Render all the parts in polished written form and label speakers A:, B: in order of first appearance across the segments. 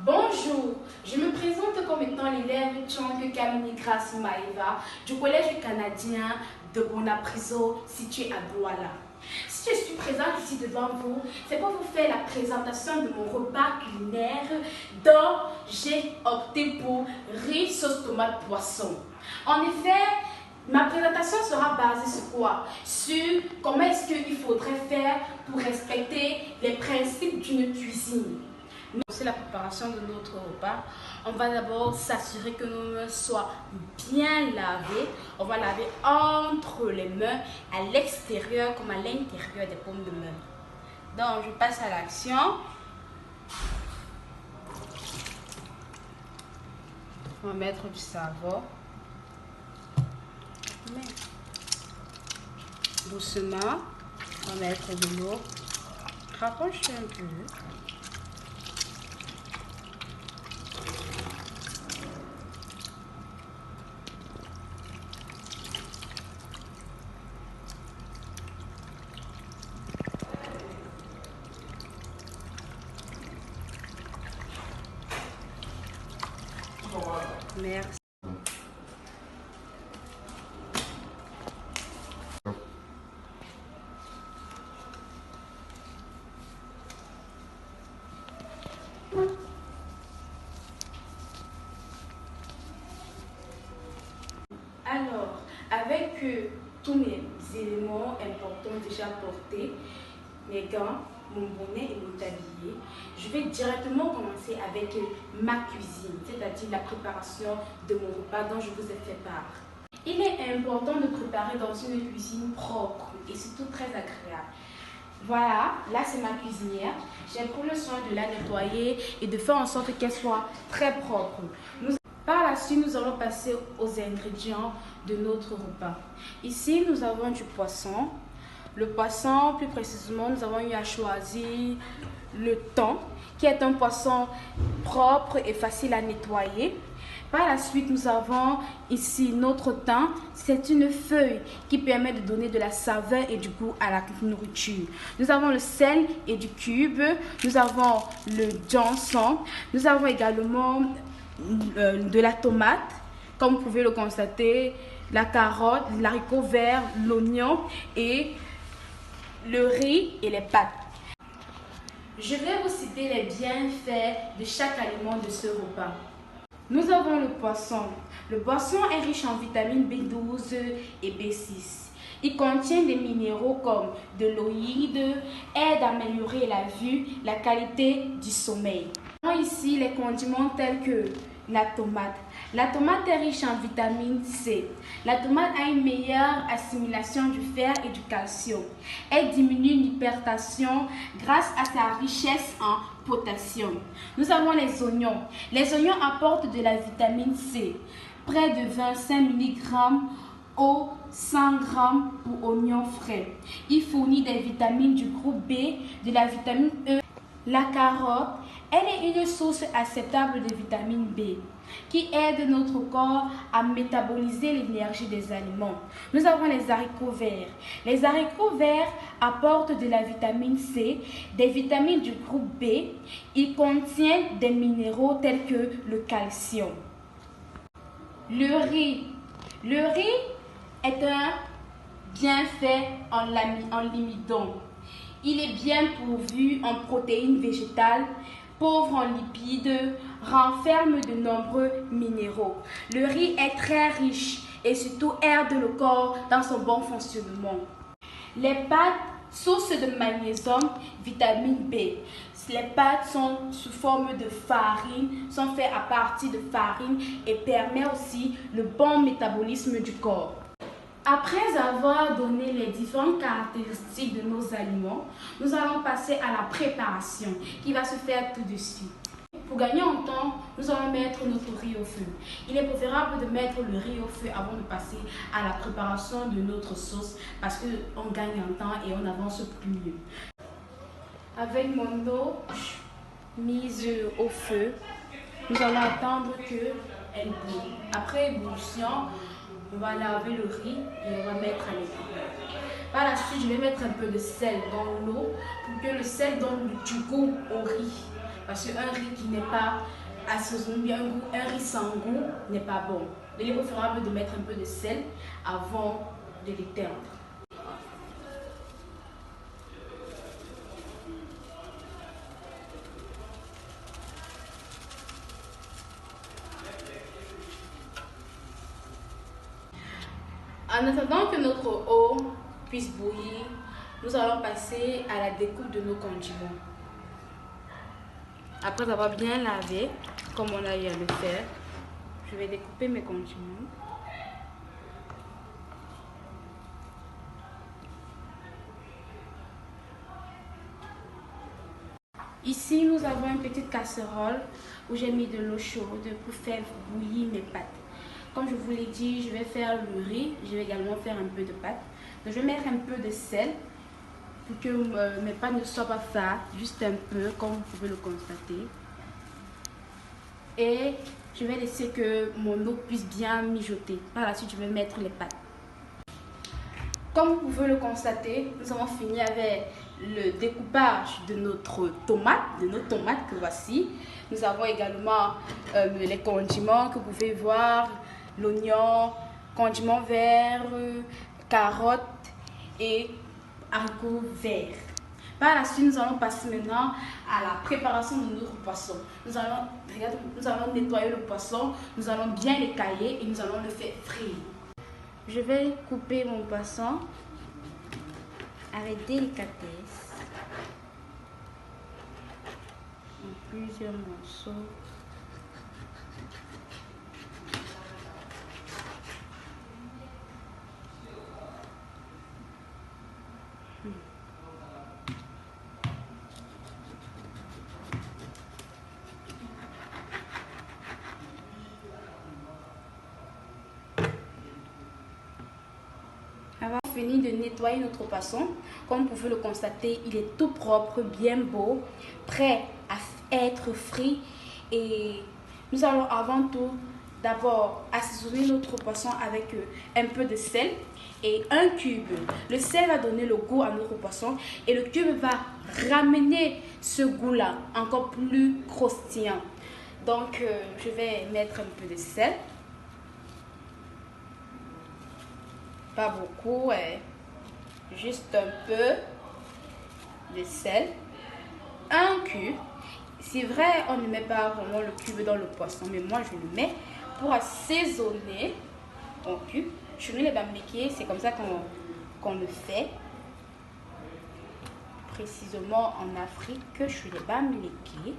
A: Bonjour, je me présente comme étant l'élève Chang Kamini Grace Maeva du Collège canadien de Bonapriso situé à Douala. Si je suis présente ici devant vous, c'est pour vous faire la présentation de mon repas culinaire dont j'ai opté pour riz sauce tomate poisson. En effet, ma présentation sera basée sur quoi? Sur comment est-ce qu'il faudrait faire pour respecter les principes d'une cuisine. C'est la préparation de notre repas. On va d'abord s'assurer que nos mains soient bien lavées. On va laver entre les mains, à l'extérieur comme à l'intérieur des paumes de main. Donc, je passe à l'action. On va mettre du savon. Doucement, on va mettre de l'eau. Rapproche un peu. Merci. Alors, avec tous mes éléments importants déjà portés, mes gants, mon bonnet et mon tablier, je vais directement commencer avec ma cuisine, c'est-à-dire la préparation de mon repas dont je vous ai fait part. Il est important de préparer dans une cuisine propre et surtout très agréable. Voilà, là c'est ma cuisinière. J'ai pris le soin de la nettoyer et de faire en sorte qu'elle soit très propre. Par la suite, nous allons passer aux ingrédients de notre repas. Ici, nous avons du poisson. Le poisson, plus précisément, nous avons eu à choisir le thon, qui est un poisson propre et facile à nettoyer. Par la suite, nous avons ici notre thym. C'est une feuille qui permet de donner de la saveur et du goût à la nourriture. Nous avons le sel et du cube. Nous avons le janson. Nous avons également de la tomate, comme vous pouvez le constater, la carotte, l'haricot vert, l'oignon et le riz et les pâtes. Je vais vous citer les bienfaits de chaque aliment de ce repas. Nous avons le poisson. Le poisson est riche en vitamines B12 et B6. Il contient des minéraux comme de l'oïde, aide à améliorer la vue, la qualité du sommeil. Nous avons ici les condiments tels que la tomate. La tomate est riche en vitamine C. La tomate a une meilleure assimilation du fer et du calcium. Elle diminue l'hypertension grâce à sa richesse en potassium. Nous avons les oignons. Les oignons apportent de la vitamine C, près de 25 mg au 100 g pour oignons frais. Il fournit des vitamines du groupe B, de la vitamine E. La carotte, elle est une source acceptable de vitamine B qui aide notre corps à métaboliser l'énergie des aliments. Nous avons les haricots verts. Les haricots verts apportent de la vitamine C, des vitamines du groupe B. Ils contiennent des minéraux tels que le calcium. Le riz. Le riz est un bienfait en limidon. Il est bien pourvu en protéines végétales, pauvre en lipides, renferme de nombreux minéraux. Le riz est très riche et surtout aide le corps dans son bon fonctionnement. Les pâtes, source de magnésium, vitamine B. Les pâtes sont sous forme de farine, sont faites à partir de farine et permettent aussi le bon métabolisme du corps. Après avoir donné les différentes caractéristiques de nos aliments, nous allons passer à la préparation qui va se faire tout de suite. Pour gagner en temps, nous allons mettre notre riz au feu. Il est préférable de mettre le riz au feu avant de passer à la préparation de notre sauce parce qu'on gagne en temps et on avance plus mieux. Avec mon eau mise au feu, nous allons attendre qu'elle boue. Après ébullition, on va laver le riz et on va mettre à l'époux. Par la suite, je vais mettre un peu de sel dans l'eau pour que le sel donne du goût au riz. Parce qu'un riz qui n'est pas assaisonné, un riz sans goût n'est pas bon. Il est préférable de mettre un peu de sel avant de l'éteindre. En attendant que notre eau puisse bouillir, nous allons passer à la découpe de nos condiments. Après avoir bien lavé, comme on a eu à le faire, je vais découper mes condiments. Ici, nous avons une petite casserole où j'ai mis de l'eau chaude pour faire bouillir mes pâtes. Comme je vous l'ai dit, je vais faire le riz, je vais également faire un peu de pâte. Donc, je vais mettre un peu de sel pour que mes pâtes ne soient pas fades, juste un peu, comme vous pouvez le constater. Et je vais laisser que mon eau puisse bien mijoter. Par la suite, je vais mettre les pâtes. Comme vous pouvez le constater, nous avons fini avec le découpage de notre tomate, de nos tomates que voici. Nous avons également les condiments que vous pouvez voir, l'oignon, condiments verts, carottes et haricots verts. Par la suite, nous allons passer maintenant à la préparation de notre poisson. Nous allons nettoyer le poisson, nous allons bien l'écailler et nous allons le faire frire. Je vais couper mon poisson avec délicatesse en plusieurs morceaux. Avoir fini de nettoyer notre poisson, comme vous pouvez le constater, il est tout propre, bien beau, prêt à être frit. Et nous allons avant tout d'abord assaisonner notre poisson avec un peu de sel et un cube. Le sel va donner le goût à notre poisson et le cube va ramener ce goût-là encore plus croustillant. Donc, je vais mettre un peu de sel. Pas beaucoup, juste un peu de sel. Un cube. C'est vrai, on ne met pas vraiment le cube dans le poisson, mais moi je le mets pour assaisonner mon cube. Je mets les bambiqués, c'est comme ça qu'on le fait. Précisément en Afrique, je suis les bambiqués.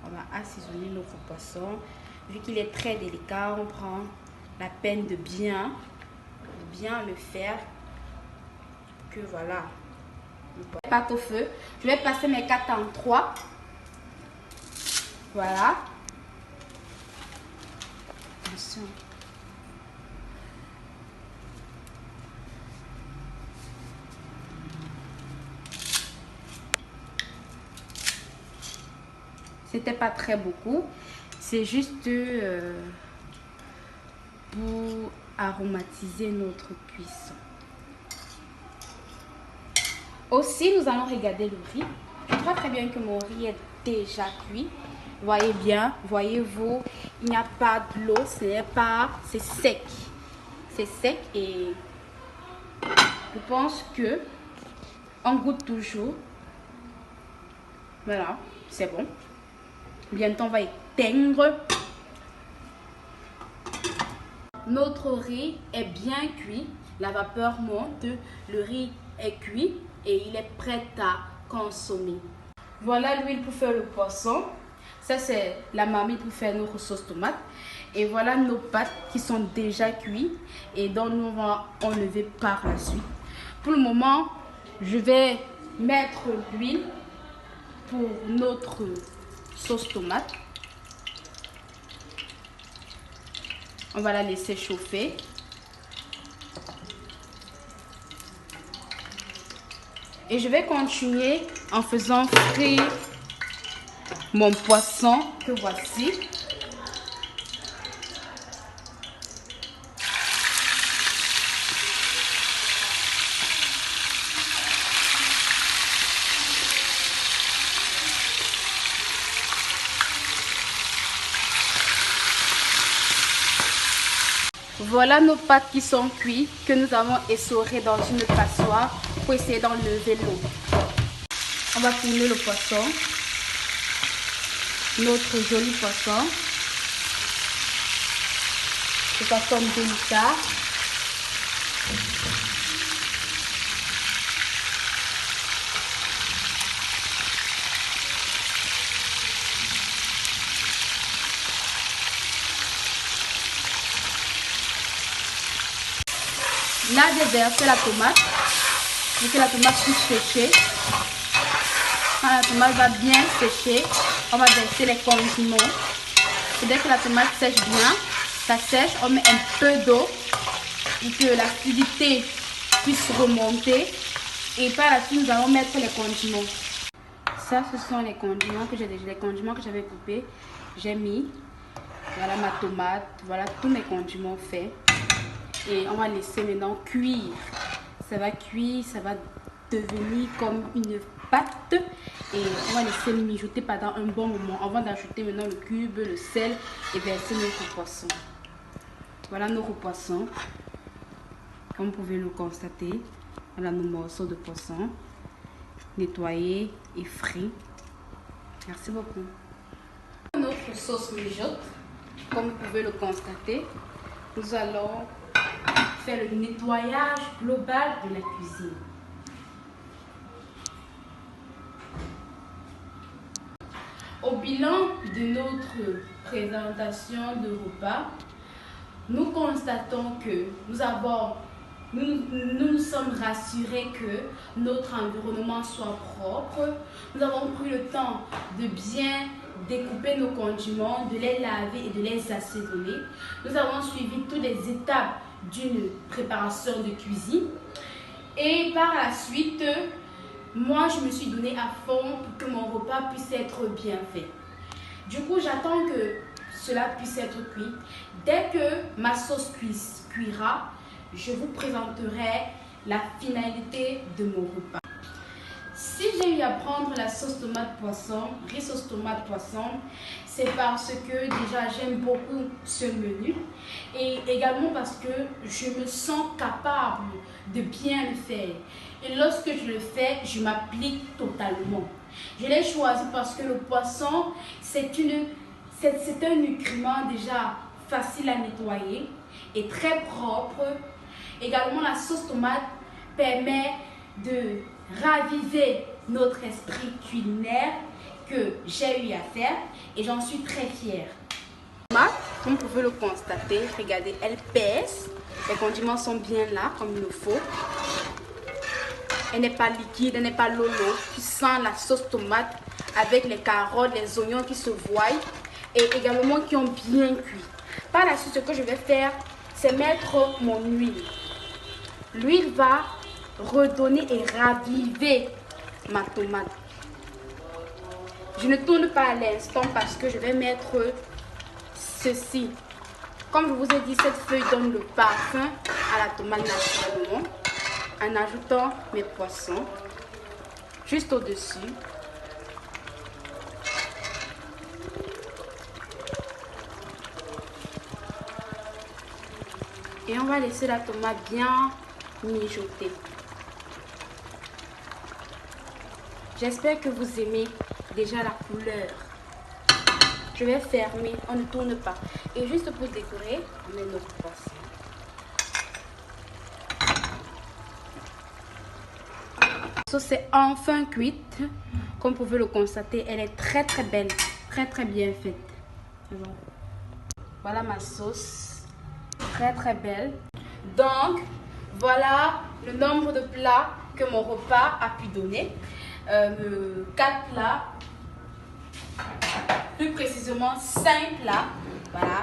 A: On va assaisonner notre poisson. Vu qu'il est très délicat, on prend la peine de bien le faire, que voilà. Pâte au feu, je vais passer mes 4 en 3. Voilà. Attention. C'était pas très beaucoup, c'est juste pour aromatiser notre cuisson. Aussi, nous allons regarder le riz. Je crois très bien que mon riz est déjà cuit. Voyez bien, voyez-vous, il n'y a pas de l'eau, c'est sec. C'est sec et je pense que on goûte toujours. Voilà, c'est bon. Bientôt, on va éteindre. Notre riz est bien cuit, la vapeur monte, le riz est cuit et il est prêt à consommer. Voilà l'huile pour faire le poisson. Ça, c'est la marmite pour faire notre sauce tomate. Et voilà nos pâtes qui sont déjà cuites et dont nous allons enlever par la suite. Pour le moment, je vais mettre l'huile pour notre sauce tomate. On va la laisser chauffer. Et je vais continuer en faisant frire mon poisson que voici. Voilà nos pâtes qui sont cuites, que nous avons essorées dans une passoire pour essayer d'enlever l'eau. On va tourner le poisson, notre joli poisson, de façon délicate. Là, j'ai versé la tomate pour que la tomate puisse sécher. Quand la tomate va bien sécher, on va verser les condiments. Et dès que la tomate sèche bien, ça sèche, on met un peu d'eau pour que l'acidité puisse remonter. Et par la suite, nous allons mettre les condiments. Ça, ce sont les condiments que j'avais coupés. J'ai mis, voilà ma tomate, voilà tous mes condiments faits. Et on va laisser maintenant cuire. Ça va cuire, ça va devenir comme une pâte. Et on va laisser mijoter pendant un bon moment avant d'ajouter maintenant le cube, le sel et verser notre poisson. Voilà nos poissons. Comme vous pouvez le constater, voilà nos morceaux de poisson nettoyés et frits. Merci beaucoup. Notre sauce mijote, comme vous pouvez le constater, nous allons faire le nettoyage global de la cuisine. Au bilan de notre présentation de repas, nous constatons que nous sommes rassurés que notre environnement soit propre. Nous avons pris le temps de bien découper nos condiments, de les laver et de les assaisonner. Nous avons suivi toutes les étapes d'une préparation de cuisine. Et par la suite, moi, je me suis donné à fond pour que mon repas puisse être bien fait. Du coup, j'attends que cela puisse être cuit. Dès que ma sauce cuira, je vous présenterai la finalité de mon repas. Si j'ai eu à prendre la sauce tomate poisson, riz sauce tomate poisson, c'est parce que déjà j'aime beaucoup ce menu et également parce que je me sens capable de bien le faire. Et lorsque je le fais, je m'applique totalement. Je l'ai choisi parce que le poisson, c'est un nutriment déjà facile à nettoyer et très propre. Également, la sauce tomate permet de raviver notre esprit culinaire que j'ai eu à faire et j'en suis très fière. Comme vous pouvez le constater, regardez, elle pèse. Les condiments sont bien là, comme il le faut. Elle n'est pas liquide, elle n'est pas lolo. Tu sens la sauce tomate avec les carottes, les oignons qui se voient et également qui ont bien cuit. Par la suite, ce que je vais faire, c'est mettre mon huile. L'huile va redonner et raviver ma tomate. Je ne tourne pas à l'instant parce que je vais mettre ceci. Comme je vous ai dit, cette feuille donne le parfum à la tomate naturellement en ajoutant mes poissons juste au-dessus. Et on va laisser la tomate bien mijoter. J'espère que vous aimez déjà la couleur. Je vais fermer, on ne tourne pas. Et juste pour décorer, on met notre poisson. La sauce est enfin cuite. Comme vous pouvez le constater, elle est très très belle, très très bien faite. Voilà ma sauce, très très belle. Donc, voilà le nombre de plats que mon repas a pu donner. 4 plats, plus précisément 5 plats. Voilà.